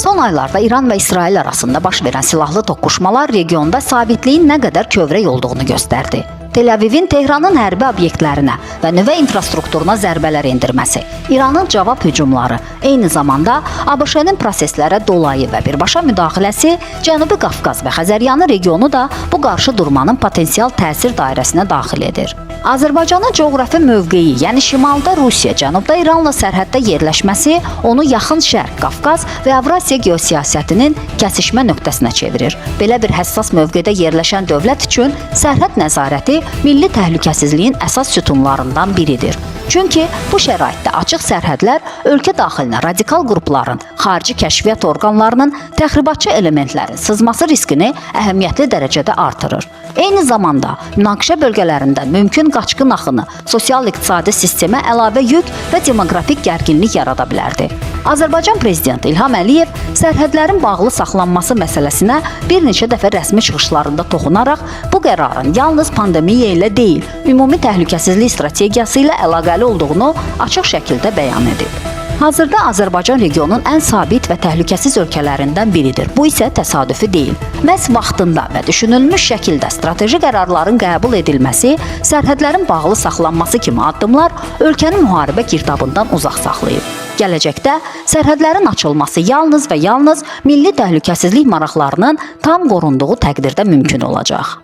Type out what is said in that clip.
Son aylarda İran və İsrail arasında baş verən silahlı toqquşmalar regionda sabitliyin nə qədər kövrək olduğunu göstərdi. Tel-Avivin Tehranın hərbi obyektlərinə və nüvə infrastrukturuna zərbələr endirməsi, İranın cavab hücumları, eyni zamanda ABŞ-nin proseslərə dolayı və birbaşa müdaxiləsi Cənubi Qafqaz və Xəzəryanı regionu da bu qarşı durmanın potensial təsir dairəsinə daxil edir. Azərbaycanın coğrafi mövqeyi, yəni şimalda Rusiya, cənubda İranla sərhəddə yerləşməsi onu yaxın Şərq, Qafqaz və Avrasiya geosiyasətinin kəsişmə nöqtəsinə çevirir. Belə bir həssas mövqedə yerləşən dövlət üçün sərhəd nəzarəti milli təhlükəsizliyin əsas sütunlarından biridir. Çünki bu şəraitdə açıq sərhədlər ölkə daxilinə radikal qrupların, xarici kəşfiyyat orqanlarının, təxribatçı elementlərin sızması riskini əhəmiyyətli dərəcədə artırır. Eyni zamanda münaqişə bölgələrindən mümkün qaçqın axını sosial-iqtisadi sistemə əlavə yük və demoqrafik gərginlik yarada bilərdi. Azərbaycan prezidenti İlham Əliyev sərhədlərin bağlı saxlanması məsələsinə bir neçə dəfə rəsmi çıxışlarında toxunaraq bu qərarın yalnız pandemiya ilə deyil, ümumi təhlükəsizlik strategiyası ilə əlaqəli olduğunu açıq şəkildə bəyan edib. Hazırda Azərbaycan regionun ən sabit və təhlükəsiz ölkələrindən biridir. Bu isə təsadüfi deyil. Məhz vaxtında və düşünülmüş şəkildə strateji qərarların qəbul edilməsi, sərhədlərin bağlı saxlanması kimi addımlar ölkəni müharibə girdabından uzaq saxlayıb. Gələcəkdə sərhədlərin açılması yalnız və yalnız milli təhlükəsizlik maraqlarının tam qorunduğu təqdirdə mümkün olacaq.